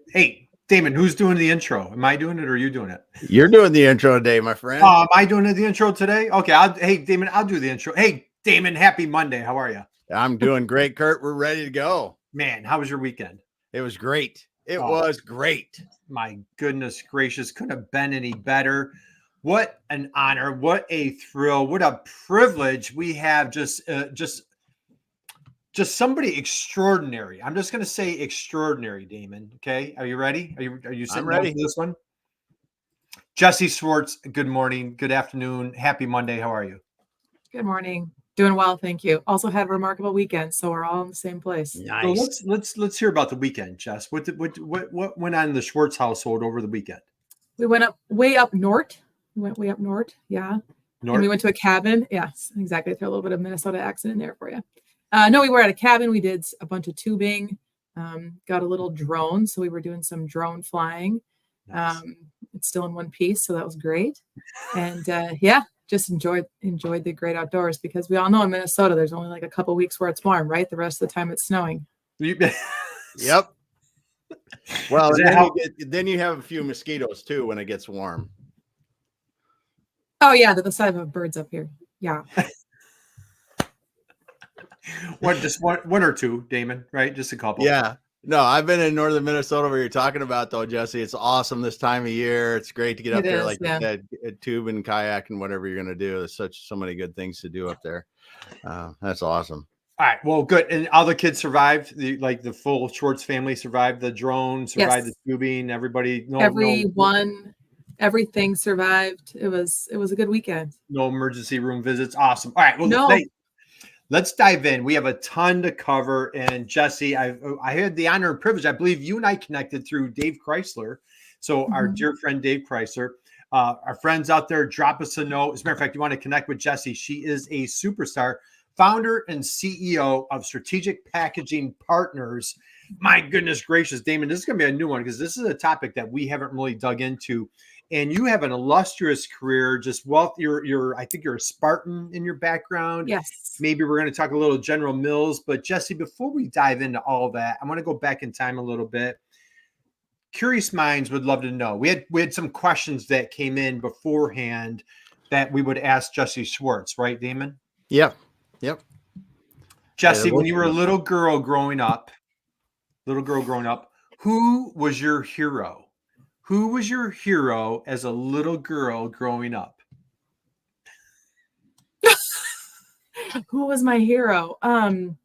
Hey, Damon, who's doing the intro? Am I doing it or are you doing it? You're doing the intro today, my friend. Am I doing the intro today? Okay. Hey, Damon, I'll do the intro. Hey, Damon, happy Monday. How are you? I'm doing great, Kurt. We're ready to go. Man, how was your weekend? It was great. It was great. My goodness gracious. Couldn't have been any better. What an honor. What a thrill. What a privilege we have. Just somebody extraordinary. I'm just going to say extraordinary, Damon. Okay. Are you ready? Are you sitting ready for this one? Jessie Schwartz, good morning, good afternoon, happy Monday. How are you? Good morning. Doing well, thank you. Also had a remarkable weekend, so we're all in the same place. Nice. So let's hear about the weekend, Jess. What went on in the Schwartz household over the weekend? We went way up north. Yeah. North? And we went to a cabin. Yes, exactly. Throw a little bit of Minnesota accent in there for you. No, we were at a cabin. We did a bunch of tubing. Got a little drone, so we were doing some drone flying. Nice. It's still in one piece, so that was great. And just enjoyed the great outdoors, because we all know in Minnesota there's only like a couple weeks where it's warm, right? The rest of the time it's snowing. Yep. Well, then you have a few mosquitoes too when it gets warm. Oh yeah, the size of birds up here. Yeah. Just one or two, Damon, right? Just a couple. Yeah. No, I've been in northern Minnesota where you're talking about, though, Jesse. It's awesome this time of year. It's great to get up there, like you said, tube and kayak and whatever you're going to do. There's so many good things to do up there. That's awesome. All right. Well, good. And all the kids survived. The full Schwartz family survived the drone, survived the tubing. Everybody, everything survived. It was a good weekend. No emergency room visits. Awesome. All right. Well, let's dive in. We have a ton to cover. And Jesse, I had the honor and privilege. I believe you and I connected through Dave Chrysler. So our dear friend, Dave Chrysler, our friends out there, drop us a note. As a matter of fact, you want to connect with Jesse. She is a superstar, founder and CEO of Strategic Packaging Partners. My goodness gracious, Damon, this is going to be a new one, because this is a topic that we haven't really dug into. And you have an illustrious career, just wealth. I think you're a Spartan in your background. Yes. Maybe we're going to talk a little General Mills. But Jesse, before we dive into all that, I want to go back in time a little bit. Curious minds would love to know. We had some questions that came in beforehand that we would ask Jessie Schwartz, right, Damon? Yep. Jesse, when you were a little girl growing up, who was your hero? Who was your hero as a little girl growing up? Who was my hero? Oh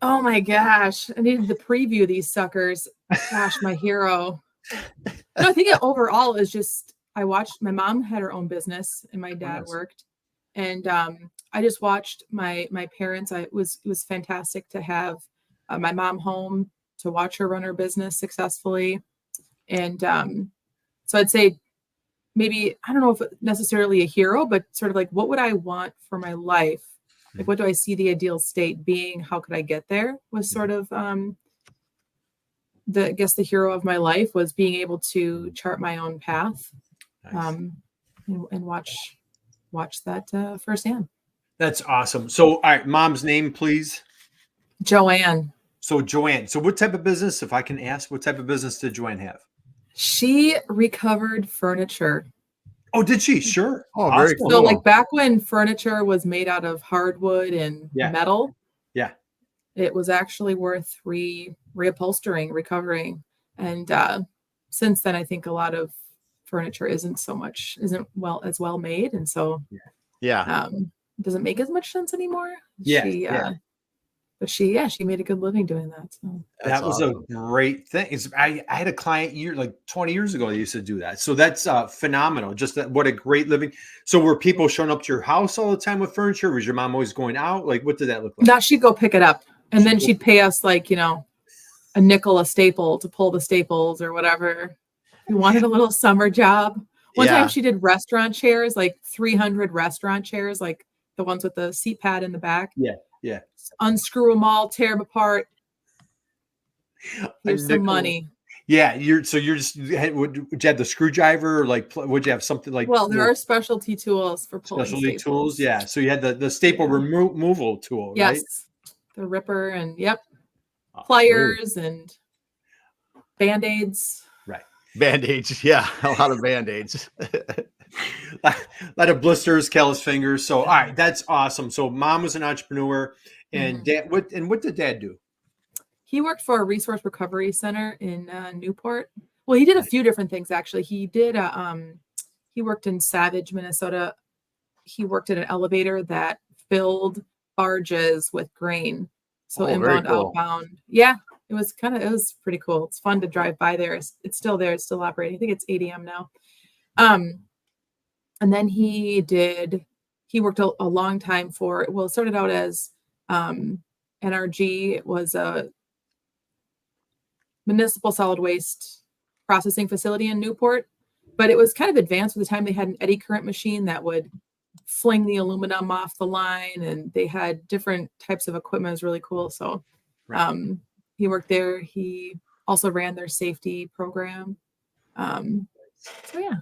my gosh. I needed to preview these suckers. Gosh, my hero. No, I think overall is just, I watched, my mom had her own business and my dad worked. And I just watched my parents. It was fantastic to have my mom home, to watch her run her business successfully. And so I'd say maybe, I don't know if necessarily a hero, but sort of like, what would I want for my life? Like, what do I see the ideal state being? How could I get there? Was sort of I guess the hero of my life was being able to chart my own path. Nice. And watch that firsthand. That's awesome. So, all right, mom's name, please. Joanne. So Joanne. So what type of business, if I can ask, what type of business did Joanne have? She recovered furniture. Oh, did she? Sure. Oh, very cool. So like back when furniture was made out of hardwood and metal, it was actually worth reupholstering, recovering. And since then, I think a lot of furniture isn't as well made. And so it doesn't make as much sense anymore. But she made a good living doing that. So that was awesome. A great thing. I had a client 20 years ago that used to do that. So that's phenomenal. Just what a great living. So were people showing up to your house all the time with furniture? Was your mom always going out? Like, what did that look like? No, she'd go pick it up, and then she'd pay us like, a nickel a staple to pull the staples or whatever. We wanted a little summer job. One time she did restaurant chairs, like 300 restaurant chairs, like the ones with the seat pad in the back. Yeah. Unscrew them all, tear them apart. Here's some money. Yeah, would you have the screwdriver, or like would you have something like? Well, there are specialty tools for pulling specialty staples. Tools. Yeah, so you had the staple removal tool, right? Yes, the ripper and pliers and Band-Aids. Right. Band-Aids. Yeah. A lot of Band-Aids. A lot of blisters, callous fingers. So, all right, that's awesome. So mom was an entrepreneur and dad, what did dad do? He worked for a resource recovery center in Newport. Well, he did a few different things, actually. He did he worked in Savage, Minnesota. He worked at an elevator that filled barges with grain. So inbound, outbound. Yeah, it was pretty cool. It's fun to drive by there. It's still there. It's still operating. I think it's 8 a.m. now. And then he worked a long time for, well, it started out as NRG. It was a municipal solid waste processing facility in Newport, but it was kind of advanced at the time. They had an eddy current machine that would fling the aluminum off the line, and they had different types of equipment. It was really cool. So he worked there. He also ran their safety program. So yeah.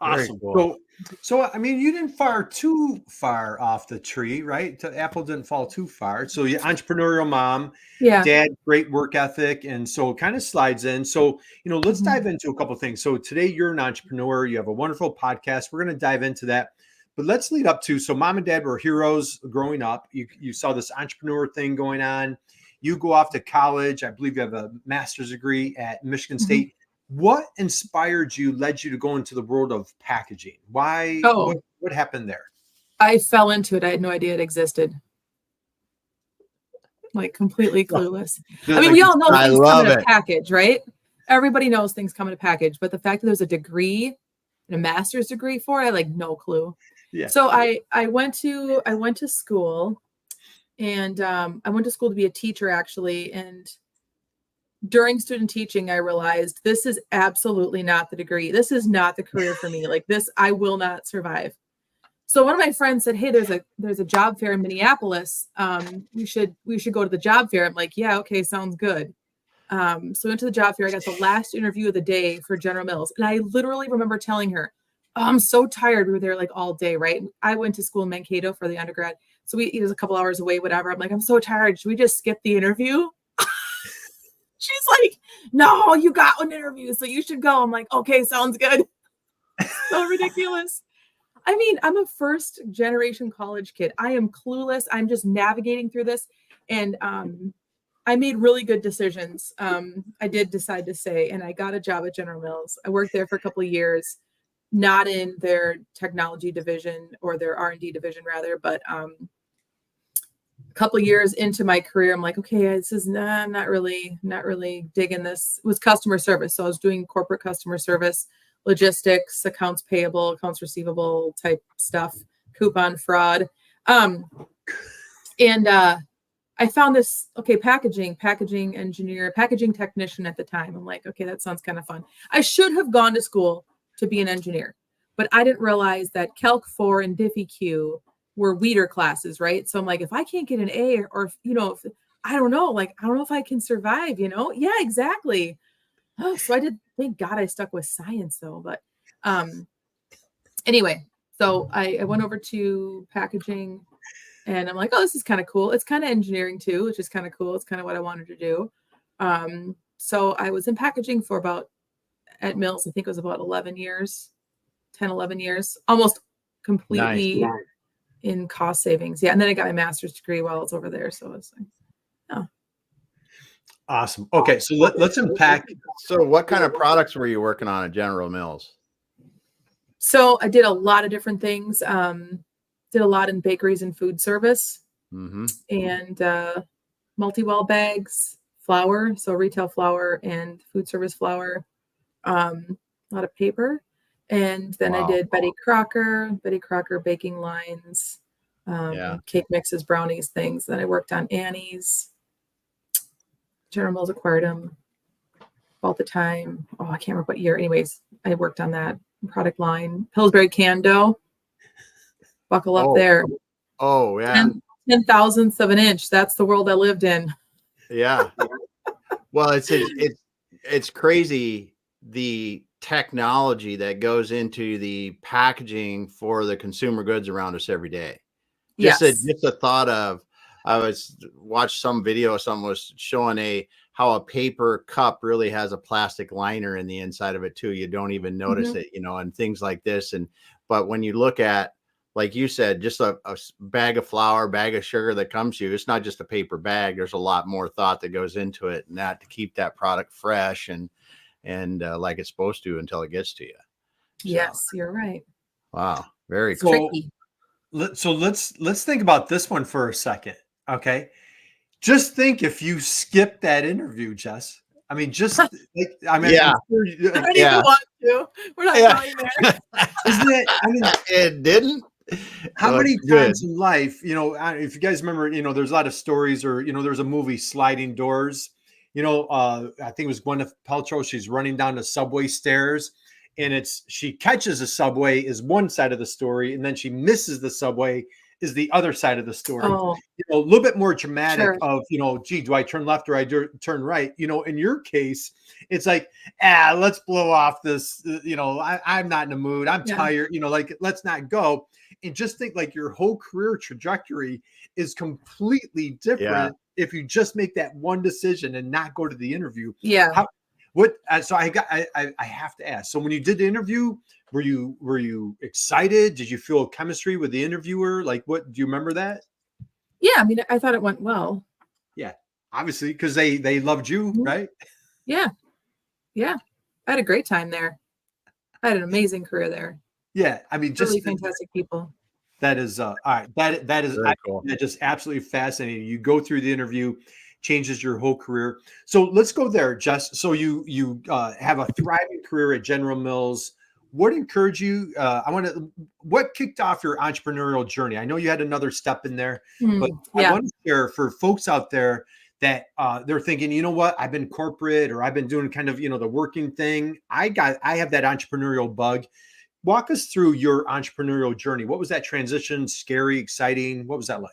Awesome. Cool. So I mean, you didn't fire too far off the tree, right? The apple didn't fall too far. So you entrepreneurial mom, dad, great work ethic, and so it kind of slides in. So let's dive into a couple of things. So today you're an entrepreneur. You have a wonderful podcast. We're going to dive into that, but let's lead up to. So mom and dad were heroes growing up. You saw this entrepreneur thing going on. You go off to college. I believe you have a master's degree at Michigan State. What inspired you, led you to go into the world of packaging? Why? What happened there? I fell into it. I had no idea it existed. Like completely clueless. I mean, we all know things come in a package, right? Everybody knows things come in a package, but the fact that there's a degree and a master's degree for it, I had like no clue. Yeah. So I went to school, and I went to school to be a teacher, actually, and during student teaching, I realized this is absolutely not the degree. This is not the career for me. Like this, I will not survive. So one of my friends said, "Hey, there's a job fair in Minneapolis. We should go to the job fair." I'm like, "Yeah, okay, sounds good." So I went to the job fair. I got the last interview of the day for General Mills, and I literally remember telling her, "I'm so tired." We were there like all day, right? I went to school in Mankato for the undergrad, so it was a couple hours away, whatever. I'm like, "I'm so tired. Should we just skip the interview?" She's like, "No, you got an interview, so you should go." I'm like, "Okay, sounds good." So ridiculous. I mean, I'm a first generation college kid. I am clueless. I'm just navigating through this. And I made really good decisions. I did decide to stay, and I got a job at General Mills. I worked there for a couple of years, not in their technology division or their R&D division rather, but a couple of years into my career, I'm like, okay, this is not really digging this. It was customer service. So I was doing corporate customer service, logistics, accounts payable, accounts receivable type stuff, coupon fraud. And I found this, packaging engineer, packaging technician at the time. I'm like, okay, that sounds kind of fun. I should have gone to school to be an engineer, but I didn't realize that Calc 4 and Diffie-Q were weeder classes, right? So I'm like, if I can't get an A or I don't know if I can survive, Yeah, exactly. Oh, so I did, thank God I stuck with science though. But anyway, so I went over to packaging, and I'm like, oh, this is kind of cool. It's kind of engineering too, which is kind of cool. It's kind of what I wanted to do. So I was in packaging for at Mills, I think it was about 11 years, almost completely nice. In cost savings. Yeah. And then I got my master's degree while I was over there. So it's like, oh. Awesome. Okay. So let's unpack. So what kind of products were you working on at General Mills? So I did a lot of different things. Did a lot in bakeries and food service, and multi-well bags, flour. So retail flour and food service flour, a lot of paper. And then I did Betty Crocker baking lines, cake mixes, brownies, things. Then I worked on Annie's. General Mills acquired them all the time. Oh, I can't remember what year. Anyways, I worked on that product line. Pillsbury canned dough. Buckle up there. Oh, yeah. 10 thousandths of an inch. That's the world I lived in. Yeah. Well, it's crazy the technology that goes into the packaging for the consumer goods around us every day. Just a thought of, I watched some video, someone was showing how a paper cup really has a plastic liner in the inside of it too. You don't even notice it, and things like this. But when you look at, like you said, just a bag of flour, bag of sugar that comes to you, it's not just a paper bag. There's a lot more thought that goes into it, and that to keep that product fresh and like it's supposed to until it gets to you. So, yes, you're right. Wow. Very cool. So let's think about this one for a second. Okay. Just think if you skip that interview, Jess. I mean, just like, I mean, yeah. I don't even want to. We're not going there. Isn't it? I mean, it didn't. How many times in life, if you guys remember, there's a lot of stories, or, there's a movie, Sliding Doors, I think it was Gwyneth Paltrow. She's running down the subway stairs, and she catches a subway is one side of the story, and then she misses the subway is the other side of the story. Oh. A little bit more dramatic. Sure. Of, gee, do I turn left or I turn right? In your case, it's like, let's blow off this, I'm not in the mood. I'm tired, like, let's not go. And just think, like, your whole career trajectory is completely different if you just make that one decision and not go to the interview. Yeah. So I have to ask. So when you did the interview, were you excited? Did you feel chemistry with the interviewer? Like, what do you remember that? Yeah, I mean, I thought it went well. Yeah, obviously, because they loved you, right? Yeah. I had a great time there. I had an amazing career there. Yeah, I mean, just really fantastic people. That is all right. That is cool. Just absolutely fascinating. You go through the interview, changes your whole career. So let's go there, Jess. So you have a thriving career at General Mills. What encouraged you? What kicked off your entrepreneurial journey? I know you had another step in there, but I want to share for folks out there that they're thinking, you know what, I've been corporate, or I've been doing kind of, the working thing. I have that entrepreneurial bug. Walk us through your entrepreneurial journey. What was that transition? Scary, exciting? What was that like?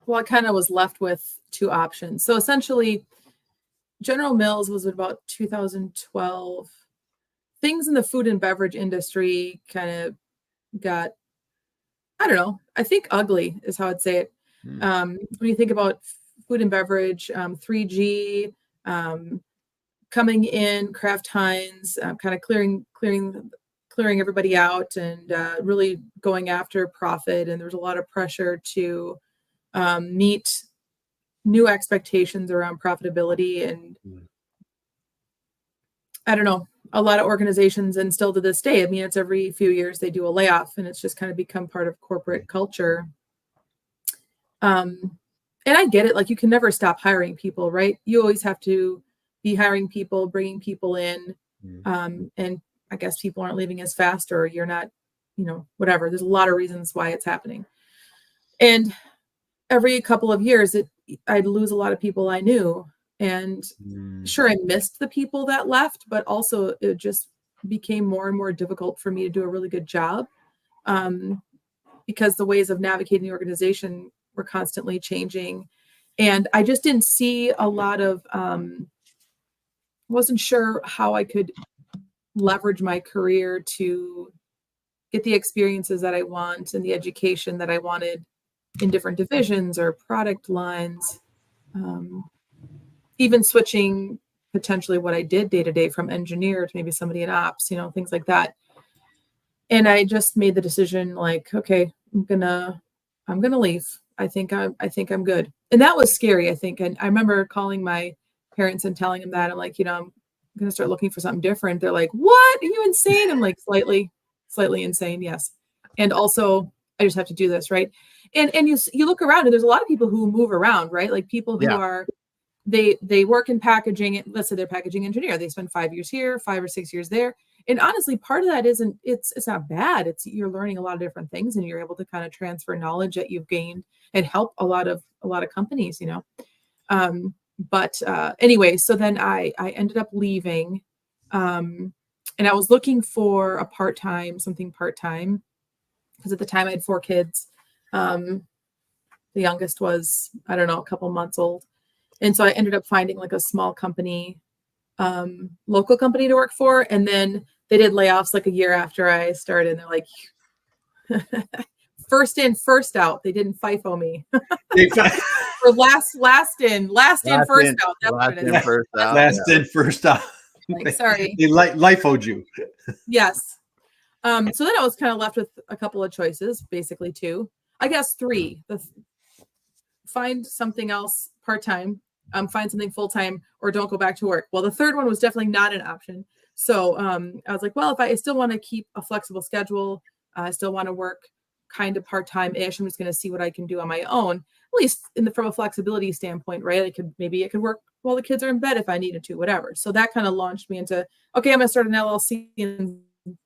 Well, I kind of was left with two options. So essentially, General Mills was about 2012. Things in the food and beverage industry kind of got, I don't know, I think ugly is how I'd say it. When you think about food and beverage, 3G, coming in, Kraft Heinz, kind of clearing everybody out, and really going after profit. And there's a lot of pressure to meet new expectations around profitability. And I don't know, a lot of organizations, and still to this day, I mean, it's every few years they do a layoff, and it's just kind of become part of corporate culture. And I get it. Like, you can never stop hiring people, right? You always have to be hiring people, bringing people in. And I guess people aren't leaving as fast, or you're not, whatever. There's a lot of reasons why it's happening. And every couple of years, I'd lose a lot of people I knew. And sure, I missed the people that left, but also it just became more and more difficult for me to do a really good job, because the ways of navigating the organization were constantly changing. And I just didn't see a lot of, wasn't sure how I could leverage my career to get the experiences that I want and the education that I wanted in different divisions or product lines. Even switching potentially what I did day to day from engineer to maybe somebody in ops, things like that. And I just made the decision, like, okay, I'm gonna leave. I think I'm good. And that was scary, I think. And I remember calling my parents and telling them that. I'm like, I'm gonna start looking for something different. They're like, what? Are you insane? I'm like, slightly insane, yes. And also, I just have to do this, right? And you look around, and there's a lot of people who move around, right? Like, people who are, they work in packaging. Let's say they're packaging engineer. They spend 5 years here, 5 or 6 years there. And honestly, part of that it's not bad. You're learning a lot of different things, and you're able to kind of transfer knowledge that you've gained and help a lot of companies, But anyway, so then I ended up leaving, and I was looking for something part-time, because at the time I had 4 kids. The youngest was, I don't know, a couple months old. And so I ended up finding like a small company, local company to work for. And then they did layoffs like a year after I started. And they're like, first in, first out. They didn't FIFO me. Or last in, first out. That's what it is. First out. Last in, first out. Like, sorry. They life owed you. Yes. So then I was kind of left with a couple of choices, basically 2. I guess 3. Find something else part-time, find something full-time, or don't go back to work. Well, the third one was definitely not an option. So I was like, well, if I still want to keep a flexible schedule, I still want to work kind of part-time-ish, I'm just going to see what I can do on my own, at least from a flexibility standpoint, right? Maybe it could work while the kids are in bed if I needed to, whatever. So that kind of launched me into, okay, I'm going to start an LLC and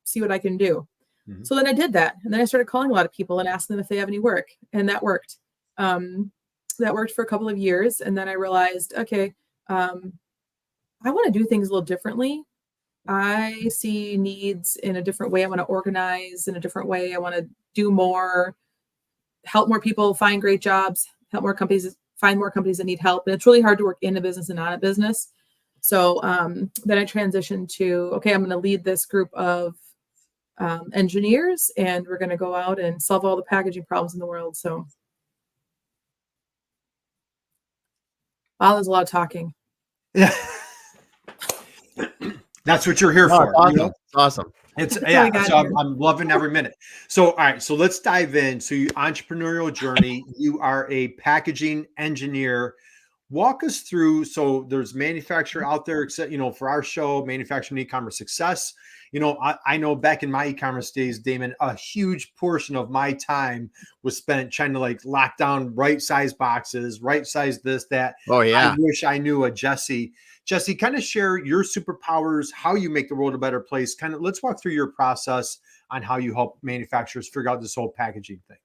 see what I can do. Mm-hmm. So then I did that. And then I started calling a lot of people and asking them if they have any work. And that worked. That worked for a couple of years. And then I realized, okay, I want to do things a little differently. I see needs in a different way. I want to organize in a different way. I want to do more, help more people find great jobs, help more companies find more companies that need help. And it's really hard to work in a business and not a business. So then I transitioned to, okay, I'm going to lead this group of engineers, and we're going to go out and solve all the packaging problems in the world. So, wow, there's a lot of talking. Yeah. That's what you're here for. Awesome. You know? It's awesome. It's so I'm loving every minute. So, all right, so let's dive in. So, your entrepreneurial journey, you are a packaging engineer. Walk us through. So there's manufacturer out there, except, for our show, Manufacturing E-commerce Success. I know back in my e-commerce days, Damon, a huge portion of my time was spent trying to lock down right size boxes, right size this, that. Oh yeah. I wish I knew a Jessie. Jessie, kind of share your superpowers, how you make the world a better place. Let's walk through your process on how you help manufacturers figure out this whole packaging thing.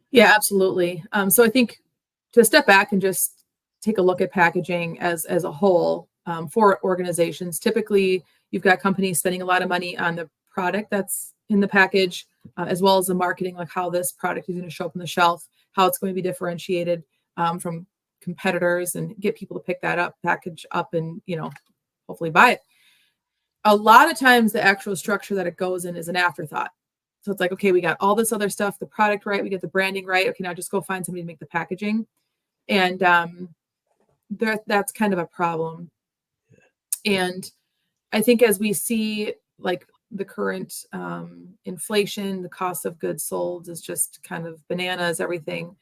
Yeah, absolutely. So I think to step back and just take a look at packaging as a whole for organizations. Typically, you've got companies spending a lot of money on the product that's in the package, as well as the marketing, like how this product is going to show up on the shelf, how it's going to be differentiated from competitors, and get people to pick that up, package up, and hopefully buy it. A lot of times, the actual structure that it goes in is an afterthought. So it's like, okay, we got all this other stuff, the product right, we get the branding right. Okay, now just go find somebody to make the packaging. And that's kind of a problem. And I think as we see the current inflation, the cost of goods sold is just kind of bananas. Everything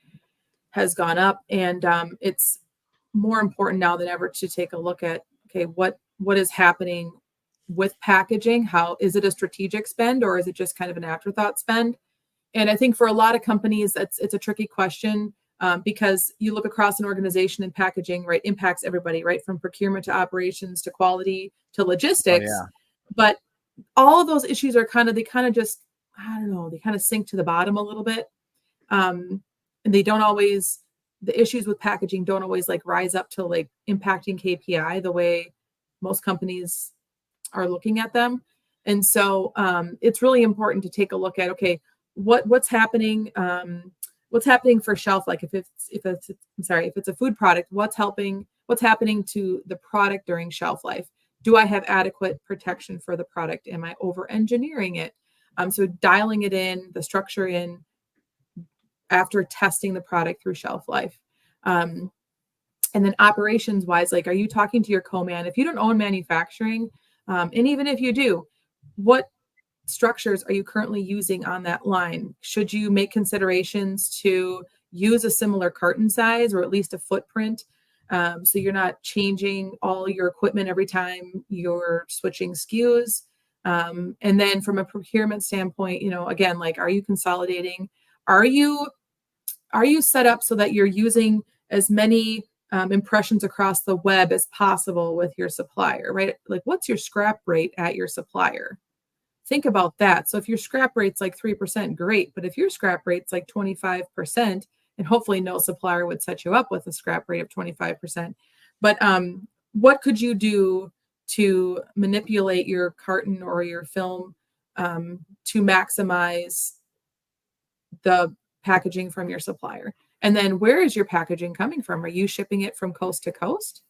has gone up, and it's more important now than ever to take a look at, okay, what is happening with packaging? How is it a strategic spend, or is it just kind of an afterthought spend? And I think for a lot of companies, it's a tricky question. Because you look across an organization, and packaging, right, impacts everybody, right, from procurement to operations to quality to logistics. Oh, yeah. But all of those issues are they kind of sink to the bottom a little bit. And they don't always, the issues with packaging don't always rise up to impacting KPI the way most companies are looking at them. And so it's really important to take a look at, okay, what's happening. What's happening for shelf? If it's a food product, what's happening to the product during shelf life? Do I have adequate protection for the product? Am I over engineering it? So dialing it in, the structure in after testing the product through shelf life. And then operations wise, are you talking to your co-man? If you don't own manufacturing, and even if you do, what structures are you currently using on that line? Should you make considerations to use a similar carton size, or at least a footprint, so you're not changing all your equipment every time you're switching SKUs? And then from a procurement standpoint, again, are you consolidating? Are you set up so that you're using as many impressions across the web as possible with your supplier, right? What's your scrap rate at your supplier? Think about that. So if your scrap rate's 3%, great. But if your scrap rate's 25%, and hopefully no supplier would set you up with a scrap rate of 25%. But what could you do to manipulate your carton or your film to maximize the packaging from your supplier? And then where is your packaging coming from? Are you shipping it from coast to coast?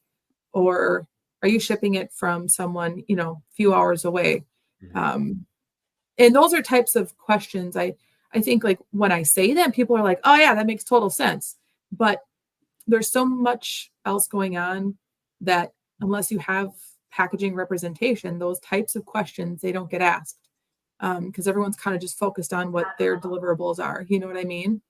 Or are you shipping it from someone, a few hours away? And those are types of questions I think when I say them, people are like, oh yeah, that makes total sense. But there's so much else going on that unless you have packaging representation, those types of questions, they don't get asked because everyone's kind of just focused on what their deliverables are. You know what I mean?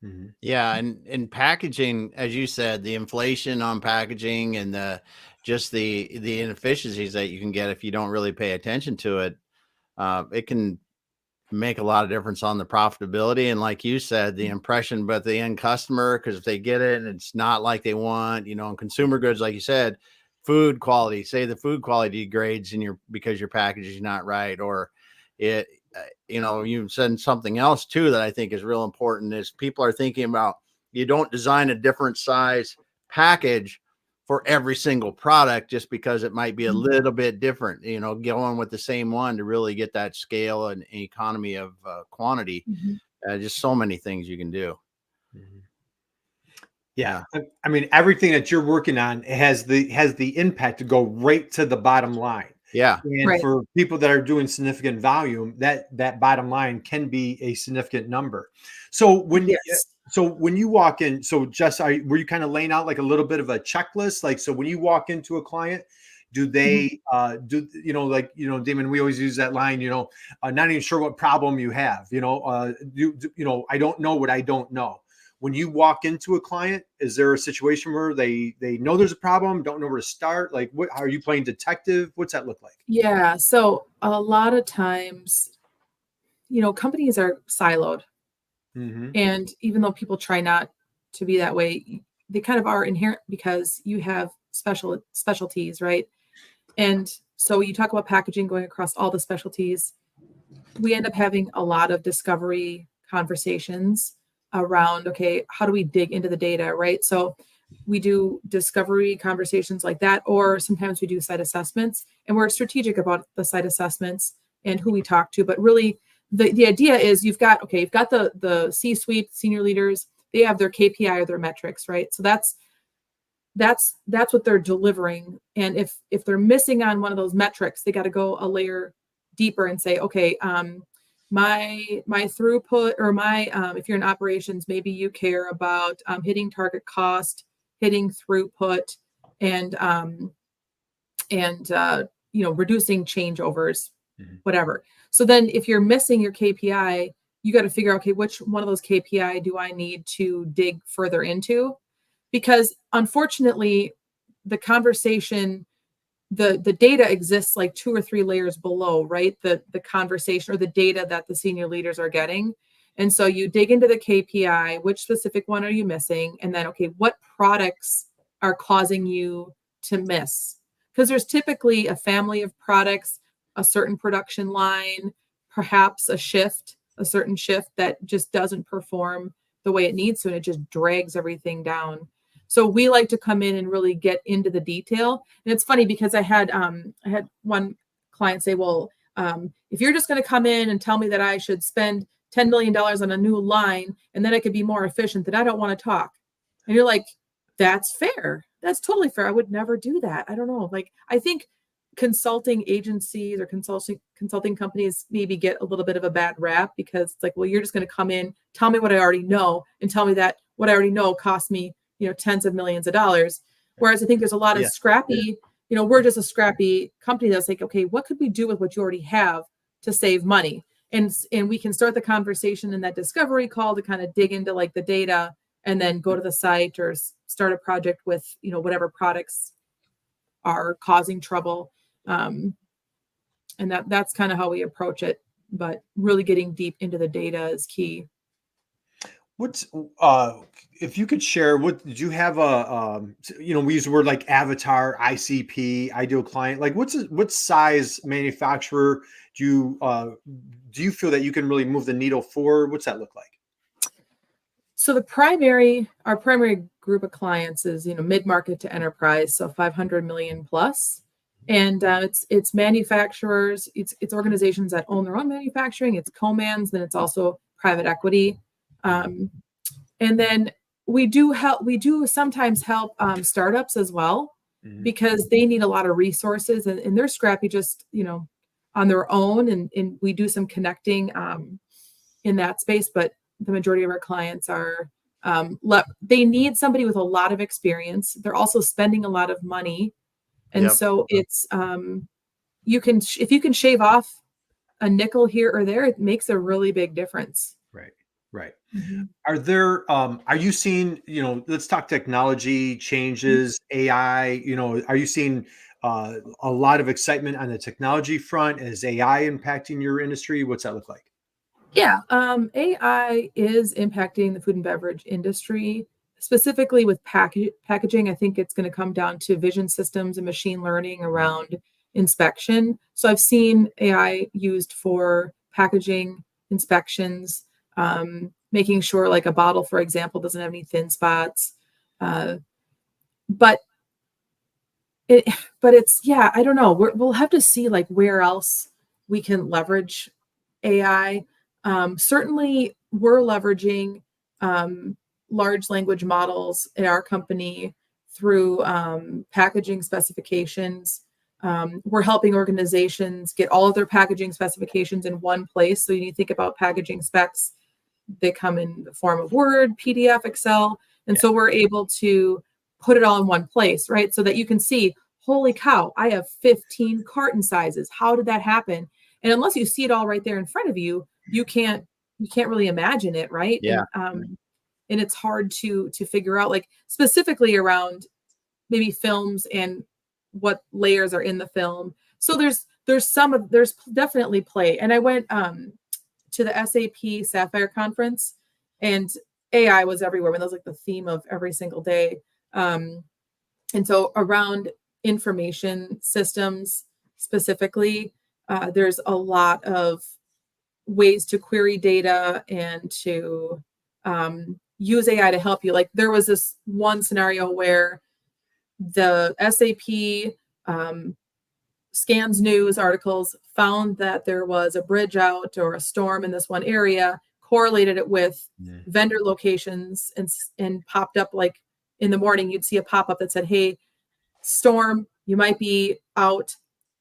Mm-hmm. Yeah. And packaging, as you said, the inflation on packaging and the inefficiencies that you can get if you don't really pay attention to it, it can make a lot of difference on the profitability. And like you said, the impression, but the end customer, because if they get it and it's not like they want, you know, in consumer goods, like you said, food quality, say the food quality degrades because your package is not right, or it, you know, you said something else too that I think is real important is people are thinking about, you don't design a different size package for every single product just because it might be a little bit different, you know, going with the same one to really get that scale and economy of quantity. Just so many things you can do. Yeah. I mean, everything that you're working on has the impact to go right to the bottom line. Yeah. And for people that are doing significant volume, that bottom line can be a significant number. So when you walk in, so Jess, were you kind of laying out like a little bit of a checklist? Like, so when you walk into a client, do they Damon, we always use that line, not even sure what problem you have, I don't know what I don't know. When you walk into a client, is there a situation where they know there's a problem, don't know where to start? Like, how are you playing detective? What's that look like? Yeah. So a lot of times, companies are siloed. And even though people try not to be that way, they kind of are inherent because you have specialties, right? And so you talk about packaging going across all the specialties. We end up having a lot of discovery conversations around, okay, how do we dig into the data, right? So we do discovery conversations like that, or sometimes we do site assessments, and we're strategic about the site assessments and who we talk to. But really, the idea is you've got the C-suite, senior leaders, they have their KPI or their metrics, right? So that's what they're delivering. And if they're missing on one of those metrics, they got to go a layer deeper and say, okay, my throughput, or if you're in operations, maybe you care about hitting target cost, hitting throughput, and reducing changeovers, whatever. So then if you're missing your KPI, you got to figure out, okay, which one of those KPI do I need to dig further into? Because unfortunately, the conversation, the data exists like 2 or 3 layers below, right? The conversation or the data that the senior leaders are getting. And so you dig into the KPI, which specific one are you missing? And then, okay, what products are causing you to miss? Because there's typically a family of products, a certain production line, perhaps a certain shift that just doesn't perform the way it needs to, and it just drags everything down. So we like to come in and really get into the detail. And it's funny because I had one client say, well, if you're just going to come in and tell me that I should spend $10 million on a new line and then I could be more efficient, then I don't want to talk. And you're like, that's fair. That's totally fair. I would never do that. I don't know. Like, I think consulting agencies or consulting companies maybe get a little bit of a bad rap because it's like, well, you're just going to come in, tell me what I already know, and tell me that what I already know costs me, tens of millions of dollars. Whereas I think there's a lot of scrappy, we're just a scrappy company that's like, okay, what could we do with what you already have to save money? And we can start the conversation in that discovery call to kind of dig into like the data and then go to the site or start a project with, whatever products are causing trouble. And that's kind of how we approach it, but really getting deep into the data is key. What's if you could share, what did you have we use the word like avatar, ICP, ideal client, like what size manufacturer do you feel that you can really move the needle for? What's that look like? So our primary group of clients is, mid-market to enterprise. So 500 million plus. And it's manufacturers, it's organizations that own their own manufacturing, it's co-mans, then it's also private equity. And then we do sometimes help startups as well, because they need a lot of resources and they're scrappy just, on their own. And we do some connecting in that space, but the majority of our clients are They need somebody with a lot of experience. They're also spending a lot of money. And so it's, if you can shave off a nickel here or there, it makes a really big difference. Right. Right. Mm-hmm. Are you seeing, let's talk technology changes, AI, are you seeing a lot of excitement on the technology front? Is AI impacting your industry? What's that look like? Yeah. AI is impacting the food and beverage industry, specifically with packaging. I think it's going to come down to vision systems and machine learning around inspection. So I've seen AI used for packaging inspections, making sure like a bottle, for example, doesn't have any thin spots. But it's, I don't know. We'll have to see like where else we can leverage AI. Certainly we're leveraging large language models in our company through packaging specifications. We're helping organizations get all of their packaging specifications in one place. So when you think about packaging specs, they come in the form of Word, PDF, Excel. And so we're able to put it all in one place, right? So that you can see, holy cow, I have 15 carton sizes. How did that happen? And unless you see it all right there in front of you, you can't really imagine it, right? Yeah. And it's hard to figure out, like specifically around maybe films and what layers are in the film. So there's definitely play. And I went to the SAP Sapphire conference, and AI was everywhere. That was like the theme of every single day. And so around information systems specifically, there's a lot of ways to query data and to use AI to help you. Like there was this one scenario where the SAP scans news articles, found that there was a bridge out or a storm in this one area, correlated it with vendor locations, and popped up, like in the morning, you'd see a pop-up that said, hey, storm, you might be out.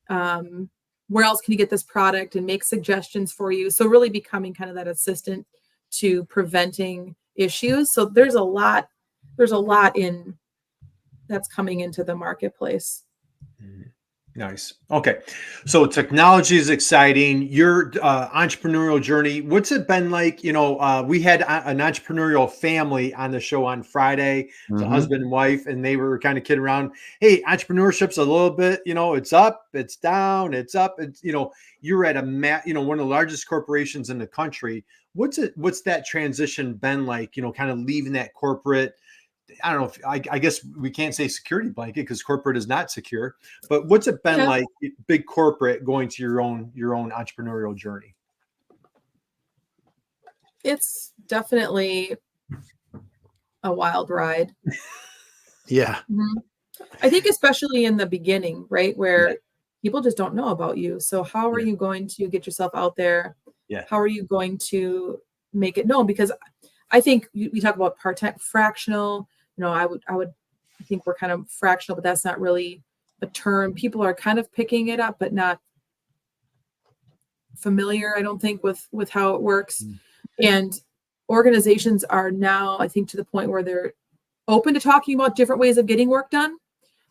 Where else can you get this product, and make suggestions for you? So really becoming kind of that assistant to preventing issues. So there's a lot in that's coming into the marketplace. Nice. Okay. So technology is exciting. Your entrepreneurial journey, what's it been like? We had an entrepreneurial family on the show on Friday, the husband and wife, and they were kind of kidding around. Hey, entrepreneurship's a little bit, it's up, it's down, it's up. It's, you're at one of the largest corporations in the country. What's that transition been like, kind of leaving that corporate, I don't know if I guess we can't say security blanket because corporate is not secure, but what's it been like big corporate going to your own entrepreneurial journey? It's definitely a wild ride. Yeah. Mm-hmm. I think especially in the beginning, right? Where people just don't know about you. So how are you going to get yourself out there? Yeah. How are you going to make it known? Because I think we talk about part-time, fractional. I think we're kind of fractional, but that's not really a term. People are kind of picking it up, but not familiar, I don't think, with how it works. And organizations are now, I think, to the point where they're open to talking about different ways of getting work done.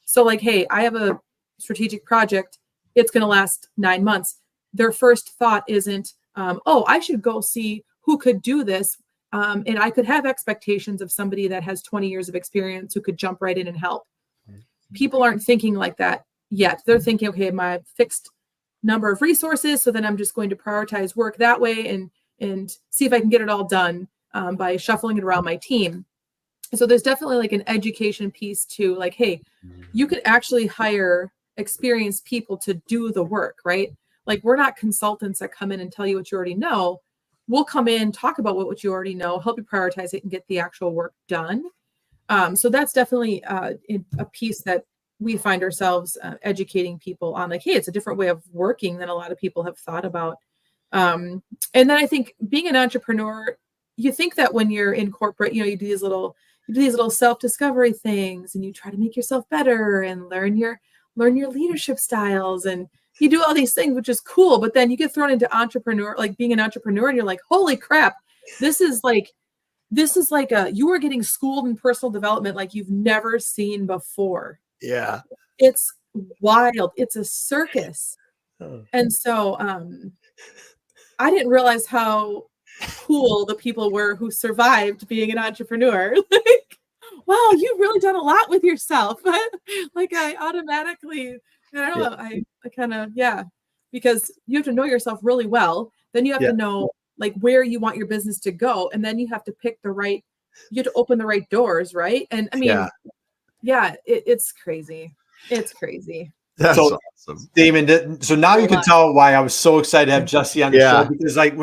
So like, hey, I have a strategic project. It's going to last 9 months. Their first thought isn't, I should go see who could do this. And I could have expectations of somebody that has 20 years of experience who could jump right in and help. People aren't thinking like that yet. They're thinking, okay, my fixed number of resources, so then I'm just going to prioritize work that way and see if I can get it all done by shuffling it around my team. So there's definitely like an education piece to like, hey, you could actually hire experienced people to do the work, right? Like we're not consultants that come in and tell you what you already know. We'll come in, talk about what you already know, help you prioritize it and get the actual work done. So that's definitely a piece that we find ourselves educating people on, like, hey, it's a different way of working than a lot of people have thought about. And then I think being an entrepreneur, you think that when you're in corporate, you do these little self-discovery things, and you try to make yourself better and learn your leadership styles, and you do all these things, which is cool. But then you get thrown into being an entrepreneur, and you're like, holy crap, this is like this is like you are getting schooled in personal development like you've never seen before. Yeah. It's wild. It's a circus. Oh. And so I didn't realize how cool the people were who survived being an entrepreneur. Like, wow, you've really done a lot with yourself. Like I automatically, I don't know, I kind of, because you have to know yourself really well. Then you have to know like where you want your business to go. And then you have to pick you have to open the right doors, right? And I mean, it's crazy. It's crazy. That's awesome, Damon. So now you can tell why I was so excited to have Jessie on the show, because like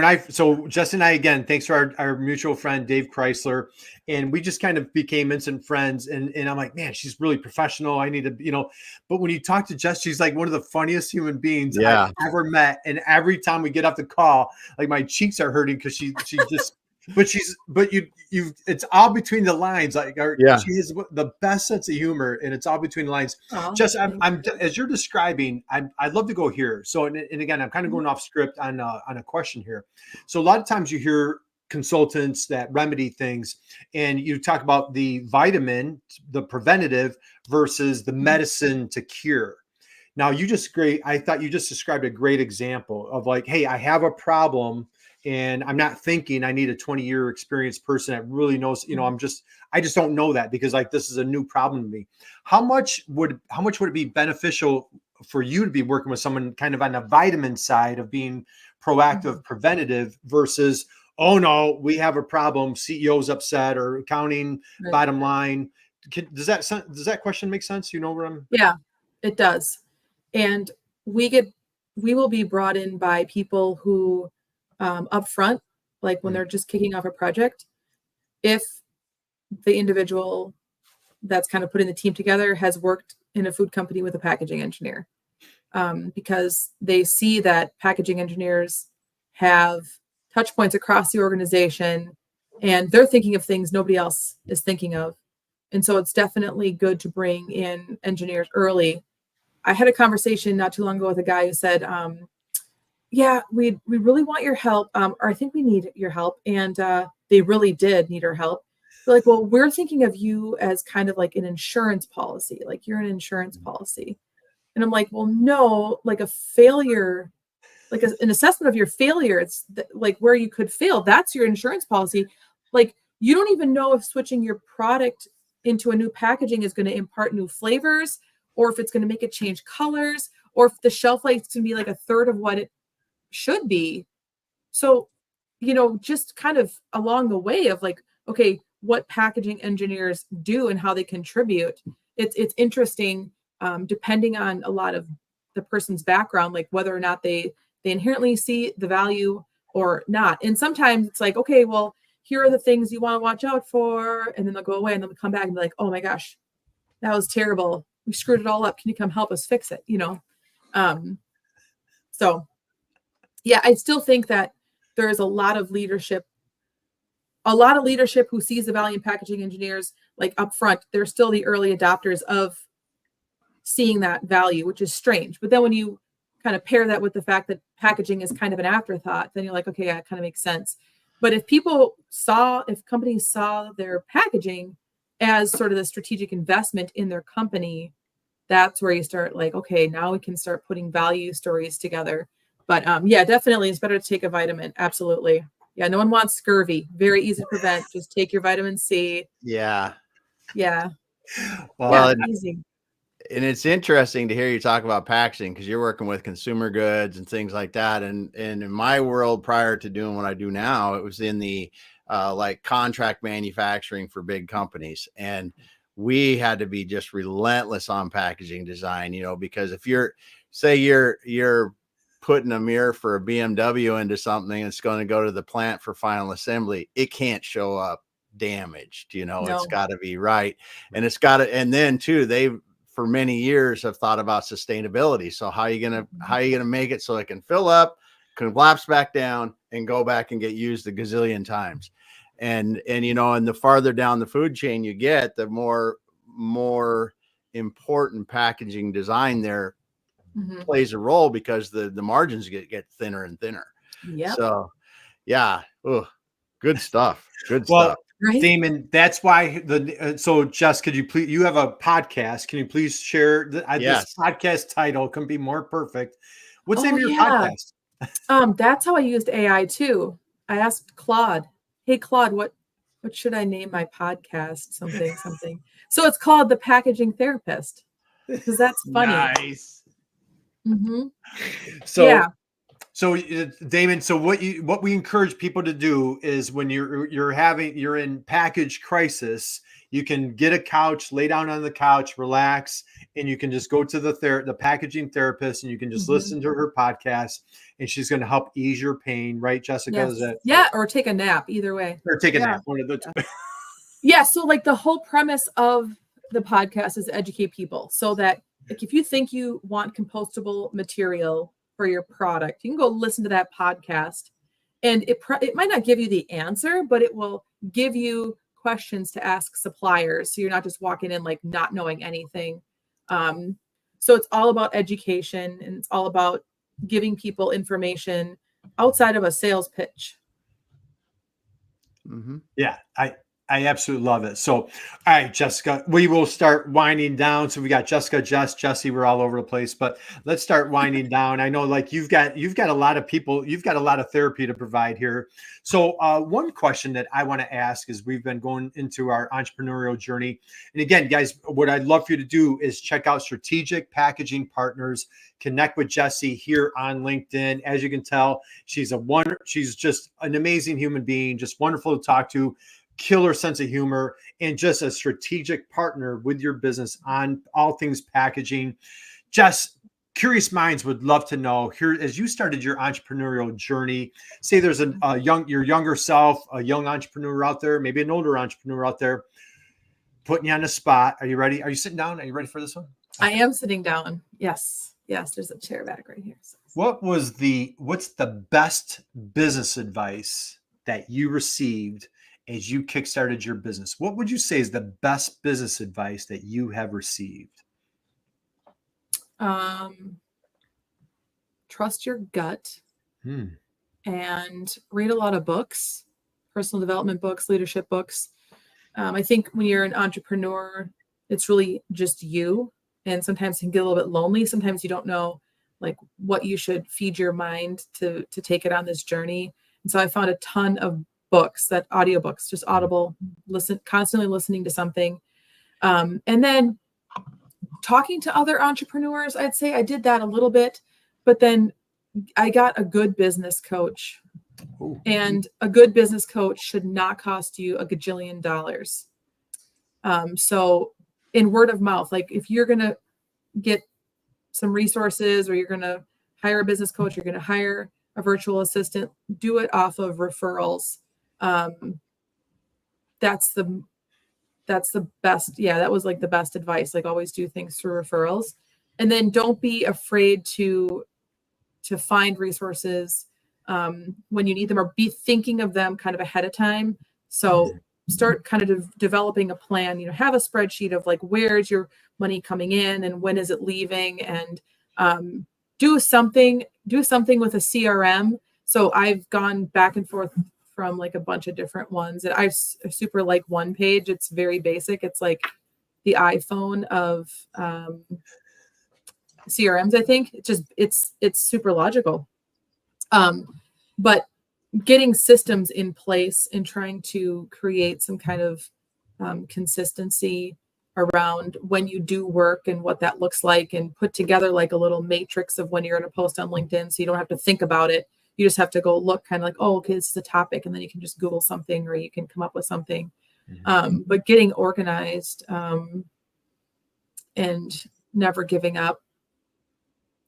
Jessie and I, again, thanks to our mutual friend, Dave Chrysler, and we just kind of became instant friends. And I'm like, man, she's really professional. I need to, but when you talk to Jess, she's like one of the funniest human beings I've ever met. And every time we get off the call, like my cheeks are hurting because she just, it's all between the lines. Like, she has the best sense of humor, and it's all between the lines. Just, I'm as you're describing, I'd love to go here. So, and again, I'm kind of going off script on a question here. So, a lot of times you hear consultants that remedy things, and you talk about the vitamin, the preventative versus the medicine to cure. Now, I thought you just described a great example of like, hey, I have a problem. And I'm not thinking I need a 20-year experienced person that really knows, I just don't know that, because like, this is a new problem to me. How much would it be beneficial for you to be working with someone kind of on the vitamin side of being proactive, preventative versus, oh no, we have a problem, CEO's upset, or accounting, bottom line. Does that question make sense? You know where I'm? Yeah, it does. And we will be brought in by people who, up front, like when they're just kicking off a project, if the individual that's kind of putting the team together has worked in a food company with a packaging engineer, because they see that packaging engineers have touch points across the organization, and they're thinking of things nobody else is thinking of. And so it's definitely good to bring in engineers early. I had a conversation not too long ago with a guy who said, we really want your help, or I think we need your help. And they really did need our help. They're like, well, we're thinking of you as kind of like an insurance policy, like you're an insurance policy. And I'm like, well, no, like a failure, like an assessment of your failure, it's like where you could fail, that's your insurance policy. Like, you don't even know if switching your product into a new packaging is going to impart new flavors, or if it's going to make it change colors, or if the shelf life is going to be like a third of what it should be. So, just kind of along the way of like, okay, what packaging engineers do and how they contribute. It's interesting, depending on a lot of the person's background, like whether or not they inherently see the value or not. And sometimes it's like, okay, well, here are the things you want to watch out for. And then they'll go away and they'll come back and be like, oh my gosh, that was terrible. We screwed it all up. Can you come help us fix it? So yeah, I still think that there is a lot of leadership who sees the value in packaging engineers, like up front. They're still the early adopters of seeing that value, which is strange. But then when you kind of pair that with the fact that packaging is kind of an afterthought, then you're like, okay, yeah, it kind of makes sense. But if companies saw their packaging as sort of the strategic investment in their company, that's where you start like, okay, now we can start putting value stories together. But definitely it's better to take a vitamin. Absolutely. Yeah. No one wants scurvy. Very easy to prevent. Just take your vitamin C. Yeah. Yeah. Well, easy. And it's interesting to hear you talk about packaging, because you're working with consumer goods and things like that. And in my world, prior to doing what I do now, it was in the like contract manufacturing for big companies. And we had to be just relentless on packaging design, because if you're putting a mirror for a BMW into something, it's going to go to the plant for final assembly, it can't show up damaged. No. It's got to be right. And it's got to, and then too, they for many years have thought about sustainability. So how are you going to make it so it can fill up, collapse back down, and go back and get used a gazillion times? And and the farther down the food chain you get, the more important packaging design there plays a role, because the margins get thinner and thinner. Yeah. So yeah. Good stuff. Good stuff. Right? Damon, that's why so Jess, could you please, you have a podcast. Can you please share Yes. this podcast title couldn't be more perfect. What's the name of your yeah. podcast? That's how I used AI too. I asked Claude, hey Claude, what should I name my podcast? Something. So it's called The Packaging Therapist. Because that's funny. Nice. Mm-hmm. So yeah. So Damon, so what we encourage people to do is when you're in package crisis, you can get a couch, lay down on the couch, relax, and you can just go to the packaging therapist and you can just listen to her podcast and she's going to help ease your pain, right, Jessica? Yes. Is that or take a nap, either way. Or take a nap, one of the two. Yeah, so like the whole premise of the podcast is to educate people so that like if you think you want compostable material for your product, you can go listen to that podcast and it might not give you the answer, but it will give you questions to ask suppliers. So you're not just walking in like not knowing anything. So it's all about education and it's all about giving people information outside of a sales pitch. Mm-hmm. Yeah, I absolutely love it. So, all right, Jessica, we will start winding down. So we got Jessica, Jessie, we're all over the place, but let's start winding down. I know like you've got a lot of people, you've got a lot of therapy to provide here. So one question that I want to ask is we've been going into our entrepreneurial journey. And again, guys, what I'd love for you to do is check out Strategic Packaging Partners, connect with Jessie here on LinkedIn. As you can tell, she's just an amazing human being, just wonderful to talk to. Killer sense of humor and just a strategic partner with your business on all things packaging. Jess, curious minds would love to know here as you started your entrepreneurial journey. Say there's your younger self, a young entrepreneur out there, maybe an older entrepreneur out there, putting you on the spot. Are you ready? Are you sitting down? Are you ready for this one? I am sitting down. Yes. There's a chair back right here. What's the best business advice that you received as you kickstarted your business? What would you say is the best business advice that you have received? Trust your gut and read a lot of books, personal development books, leadership books. I think when you're an entrepreneur, it's really just you. And sometimes it can get a little bit lonely. Sometimes you don't know like what you should feed your mind to take it on this journey. And so I found a ton of books, that audiobooks, just Audible, constantly listening to something. And then talking to other entrepreneurs, I'd say I did that a little bit, but then I got a good business coach. Ooh. And a good business coach should not cost you $1 gajillion. So in word of mouth, like if you're going to get some resources or you're going to hire a business coach, you're going to hire a virtual assistant, do it off of referrals. That's the best. Yeah, that was like the best advice. Like always do things through referrals, and then don't be afraid to find resources when you need them, or be thinking of them kind of ahead of time. So start kind of developing a plan. Have a spreadsheet of like where's your money coming in and when is it leaving, and do something with a CRM. So I've gone back and forth from like a bunch of different ones, and I super like one page. It's very basic. It's like the iPhone of CRMs. I think it's super logical. But getting systems in place and trying to create some kind of consistency around when you do work and what that looks like, and put together like a little matrix of when you're going to post on LinkedIn, so you don't have to think about it. You just have to go look kind of like, oh, okay, this is a topic. And then you can just Google something or you can come up with something. But getting organized and never giving up.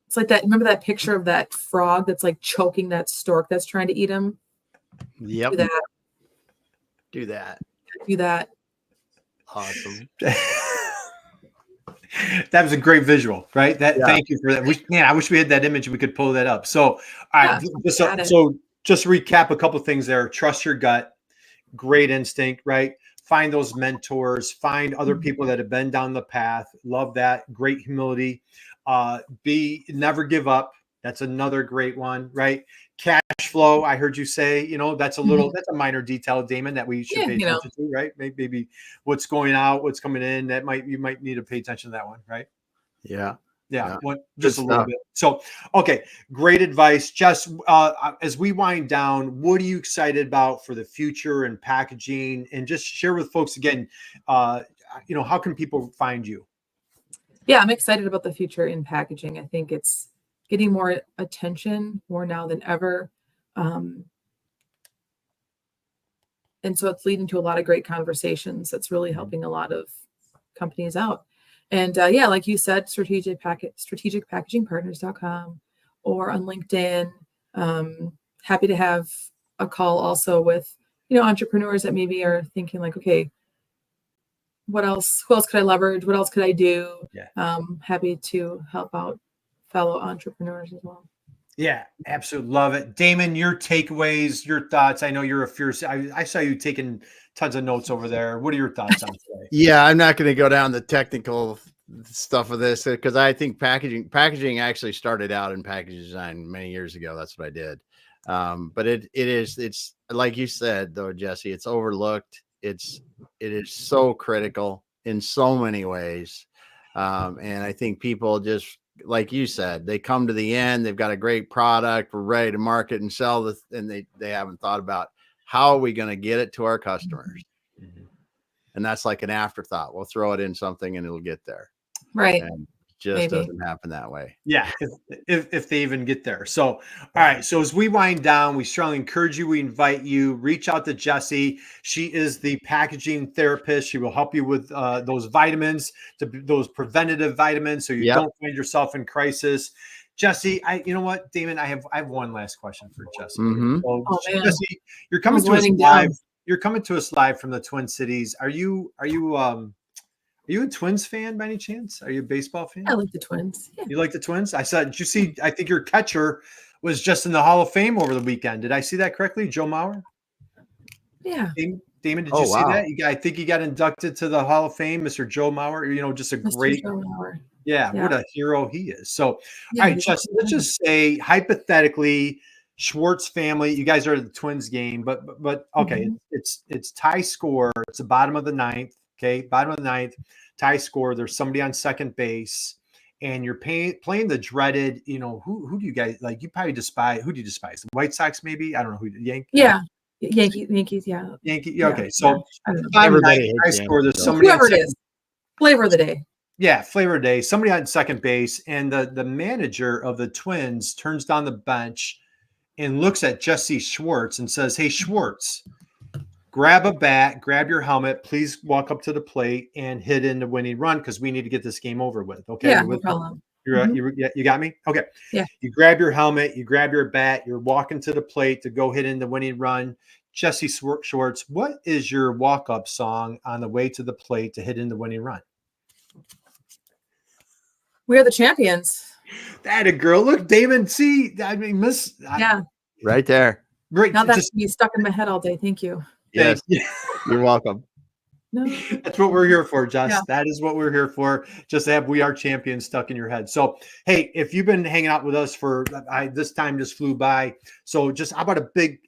It's like that. Remember that picture of that frog that's like choking that stork that's trying to eat him? Yep. Do that. Awesome. That was a great visual, right? Thank you for that. I wish we had that image and we could pull that up. So, all right. So just to recap a couple of things there. Trust your gut, great instinct, right? Find those mentors, find other people that have been down the path. Love that. Great humility. Never give up. That's another great one, right? Cash flow. I heard you say, that's that's a minor detail, Damon, that we should pay attention to, right? Maybe what's going out, what's coming in. You might need to pay attention to that one, right? Yeah. Just a little bit. So, okay, great advice. Jess, as we wind down, what are you excited about for the future and packaging? And just share with folks again, how can people find you? Yeah, I'm excited about the future in packaging. I think it's getting more attention more now than ever. And so it's leading to a lot of great conversations. That's really helping a lot of companies out. And like you said, strategicpackagingpartners.com or on LinkedIn. Happy to have a call also with, entrepreneurs that maybe are thinking like, okay, who else could I leverage? What else could I do? Yeah. Happy to help out fellow entrepreneurs as well. Yeah, absolutely. Love it. Damon, your takeaways, your thoughts. I know you're a fierce, I saw you taking tons of notes over there. What are your thoughts on today? Yeah, I'm not going to go down the technical stuff of this because I think packaging actually started out in package design many years ago. That's what I did. But it's like you said though, Jesse, it's overlooked. It is so critical in so many ways. And I think people just, like you said, they come to the end, they've got a great product, we're ready to market and sell this, and they haven't thought about how are we going to get it to our customers. Mm-hmm. And that's like an afterthought. We'll throw it in something and it'll get there. Right. And just doesn't happen that way. Yeah, if they even get there. So, all right. So as we wind down, we strongly encourage you, we invite you, reach out to Jessie. She is the packaging therapist. She will help you with those vitamins, those preventative vitamins, so you don't find yourself in crisis. Jessie, you know what, Damon, I have one last question for Jessie. Mm-hmm. So, Jessie, you're coming to us live. You're coming to us live from the Twin Cities. Are you a Twins fan by any chance? Are you a baseball fan? I like the Twins. Yeah. You like the Twins? I saw. Did you see? I think your catcher was just in the Hall of Fame over the weekend. Did I see that correctly? Joe Mauer? Yeah. Damon, did you see that? I think he got inducted to the Hall of Fame, Mr. Joe Mauer. Just a great. Joe Mauer. Yeah, what a hero he is. So, all right, Justin, let's just say hypothetically, Schwartz family, you guys are at the Twins game, but okay, it's tie score. It's the bottom of the ninth. Okay, bottom of the ninth, tie score. There's somebody on second base, and you're playing the dreaded. Who do you guys like? You probably despise. Who do you despise? The White Sox, maybe? I don't know who. Yankees. Yeah, Yankees. Yeah. Yankee. Okay, so everybody tie score. There's somebody. Whoever it is. Flavor of the day. Yeah, flavor of the day. Somebody on second base, and the manager of the Twins turns down the bench and looks at Jessie Schwartz and says, "Hey, Schwartz, grab a bat, grab your helmet, please walk up to the plate and hit in the winning run because we need to get this game over with." Okay. Yeah, no problem. You got me? Okay. Yeah. You grab your helmet, you grab your bat, you're walking to the plate to go hit in the winning run. Jessie Schwartz, what is your walk-up song on the way to the plate to hit in the winning run? We are the champions. That a girl. Look, Damon, see, right there. Right. Now that's me stuck in my head all day. Thank you. Yes. You're welcome. No. That's what we're here for, Jess. Yeah. That is what we're here for. Just to have "We Are Champions" stuck in your head. So, hey, if you've been hanging out with us for this time just flew by. So how about a big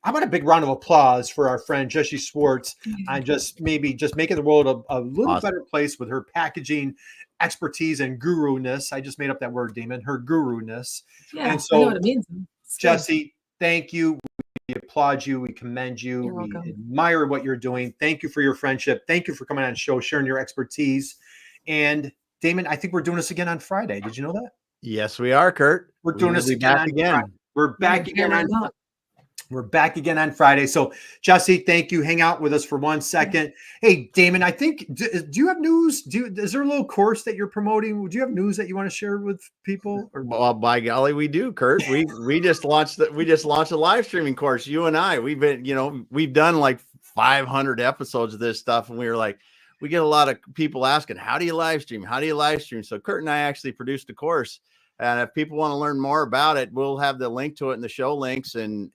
round of applause for our friend Jessie Schwartz on just making the world a little better place with her packaging expertise and guru-ness. I just made up that word, Damon, her guru-ness. Yeah, and so, I know what it means. Jessie, thank you. We applaud you. We commend you. You're we welcome. admire what you're doing. Thank you for your friendship. Thank you for coming on the show, sharing your expertise. And Damon, I think we're doing this again on Friday. Did you know that? Yes, we are, Kurt. We're doing this again. We're back again on. We're back again on Friday. So, Jessie, thank you. Hang out with us for 1 second. Hey, Damon, I think, do you have news? Is there a little course that you're promoting? Do you have news that you want to share with people? Or? Well, by golly, we do, Kurt. We just launched a live streaming course. You and I, we've done like 500 episodes of this stuff, and we were like, we get a lot of people asking, how do you live stream? How do you live stream? So Kurt and I actually produced a course. And if people want to learn more about it, we'll have the link to it in the show links. And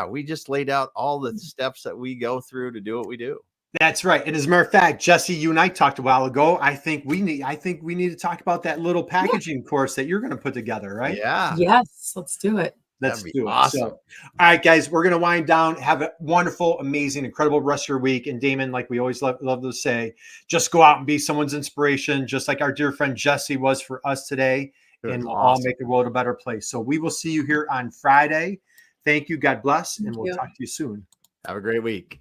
we just laid out all the steps that we go through to do what we do. That's right. And as a matter of fact, Jesse, you and I talked a while ago. I think we need to talk about that little packaging course that you're going to put together, right? Yeah. Yes, let's do it. Let's do awesome. it. So, all right, guys, we're going to wind down. Have a wonderful, amazing, incredible rest of your week. And Damon, like we always love to say, just go out and be someone's inspiration, just like our dear friend Jesse was for us today. And we'll all make the world a better place. So we will see you here on Friday. Thank you. God bless. And we'll talk to you soon. Have a great week.